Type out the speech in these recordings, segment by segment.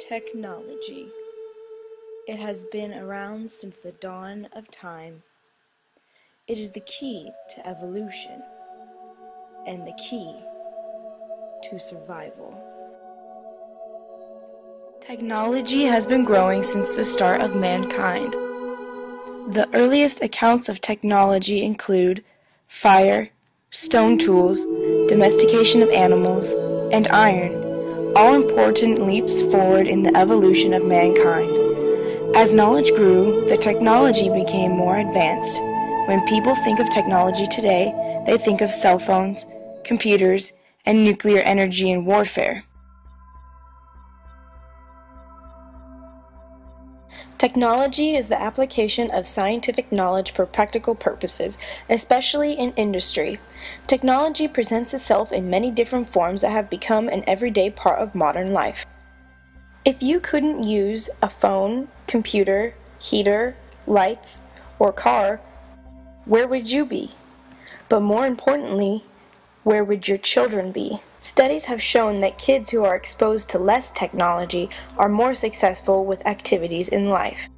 Technology. It has been around since the dawn of time. It is the key to evolution and the key to survival. Technology has been growing since the start of mankind. The earliest accounts of technology include fire, stone tools, domestication of animals, and iron, all important leaps forward in the evolution of mankind. As knowledge grew, the technology became more advanced. When people think of technology today, they think of cell phones, computers, and nuclear energy and warfare. Technology is the application of scientific knowledge for practical purposes, especially in industry. Technology presents itself in many different forms that have become an everyday part of modern life. If you couldn't use a phone, computer, heater, lights, or car, where would you be? But more importantly, where would your children be? Studies have shown that kids who are exposed to less technology are more successful with activities in life.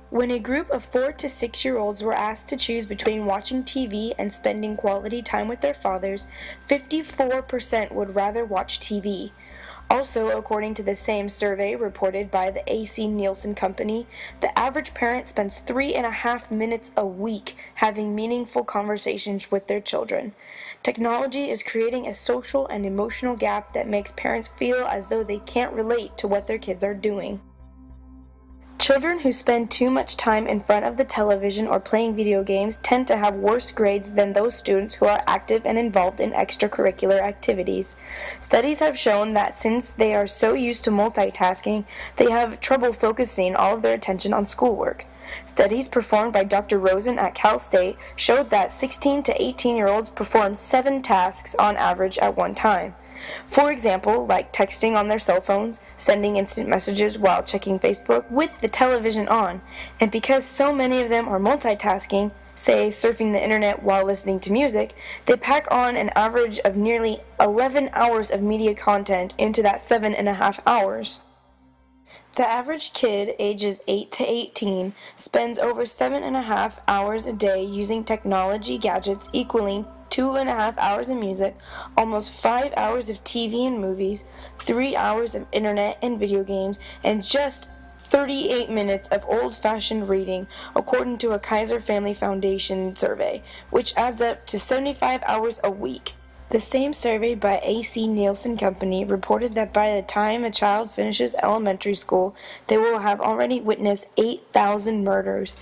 When a group of 4 to 6-year-olds were asked to choose between watching TV and spending quality time with their fathers, 54% would rather watch TV. Also, according to the same survey reported by the AC Nielsen Company, the average parent spends 3.5 minutes a week having meaningful conversations with their children. Technology is creating a social and emotional gap that makes parents feel as though they can't relate to what their kids are doing. Children who spend too much time in front of the television or playing video games tend to have worse grades than those students who are active and involved in extracurricular activities. Studies have shown that since they are so used to multitasking, they have trouble focusing all of their attention on schoolwork. Studies performed by Dr. Rosen at Cal State showed that 16 to 18-year-olds perform 7 tasks on average at one time. For example, like texting on their cell phones, sending instant messages while checking Facebook with the television on. And because so many of them are multitasking, say surfing the internet while listening to music, they pack on an average of nearly 11 hours of media content into that 7.5 hours. The average kid, ages 8 to 18, spends over 7.5 hours a day using technology gadgets, equaling 2.5 hours of music, almost 5 hours of TV and movies, 3 hours of internet and video games, and just 38 minutes of old-fashioned reading, according to a Kaiser Family Foundation survey, which adds up to 75 hours a week. The same survey by AC Nielsen Company reported that by the time a child finishes elementary school, they will have already witnessed 8,000 murders.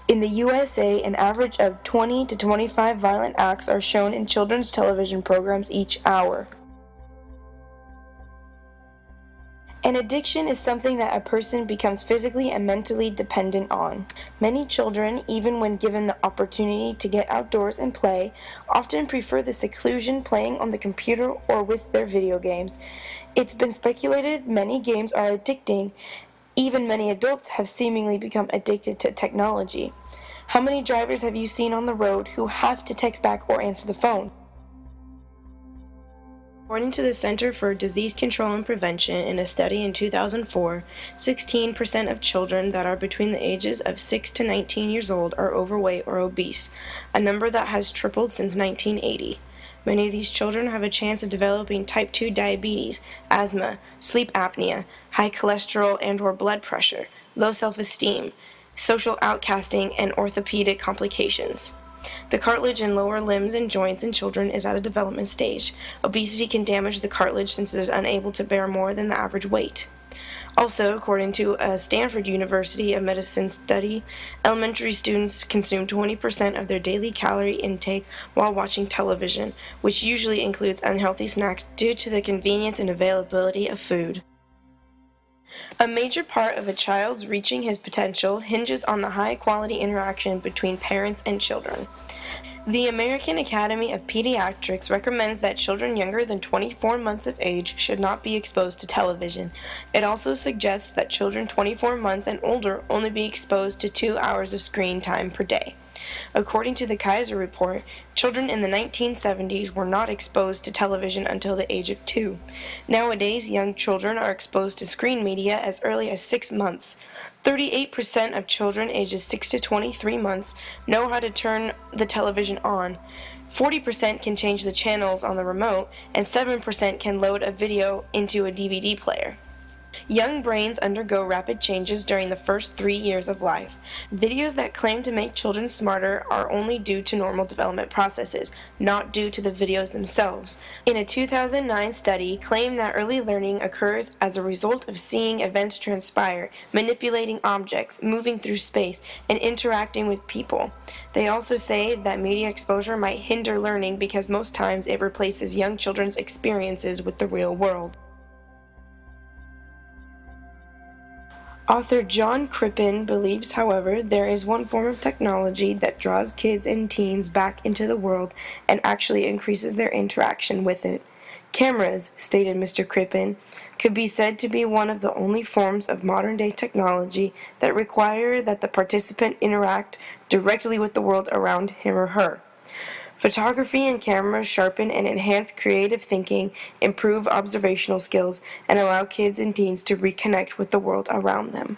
In the USA, an average of 20 to 25 violent acts are shown in children's television programs each hour. An addiction is something that a person becomes physically and mentally dependent on. Many children, even when given the opportunity to get outdoors and play, often prefer the seclusion playing on the computer or with their video games. It's been speculated many games are addicting. Even many adults have seemingly become addicted to technology. How many drivers have you seen on the road who have to text back or answer the phone? According to the Center for Disease Control and Prevention, in a study in 2004, 16% of children that are between the ages of 6 to 19 years old are overweight or obese, a number that has tripled since 1980. Many of these children have a chance of developing type 2 diabetes, asthma, sleep apnea, high cholesterol and/or blood pressure, low self-esteem, social outcasting, and orthopedic complications. The cartilage in lower limbs and joints in children is at a development stage. Obesity can damage the cartilage since it is unable to bear more than the average weight. Also, according to a Stanford University of Medicine study, elementary students consume 20% of their daily calorie intake while watching television, which usually includes unhealthy snacks due to the convenience and availability of food. A major part of a child's reaching his potential hinges on the high-quality interaction between parents and children. The American Academy of Pediatrics recommends that children younger than 24 months of age should not be exposed to television. It also suggests that children 24 months and older only be exposed to 2 hours of screen time per day. According to the Kaiser Report, children in the 1970s were not exposed to television until the age of 2. Nowadays, young children are exposed to screen media as early as 6 months. 38% of children ages 6 to 23 months know how to turn the television on. 40% can change the channels on the remote, and 7% can load a video into a DVD player. Young brains undergo rapid changes during the first 3 years of life. Videos that claim to make children smarter are only due to normal development processes, not due to the videos themselves. In a 2009 study, claimed that early learning occurs as a result of seeing events transpire, manipulating objects, moving through space, and interacting with people. They also say that media exposure might hinder learning because most times it replaces young children's experiences with the real world. Author John Crippen believes, however, there is one form of technology that draws kids and teens back into the world and actually increases their interaction with it. Cameras, stated Mr. Crippen, could be said to be one of the only forms of modern-day technology that require that the participant interact directly with the world around him or her. Photography and cameras sharpen and enhance creative thinking, improve observational skills, and allow kids and teens to reconnect with the world around them.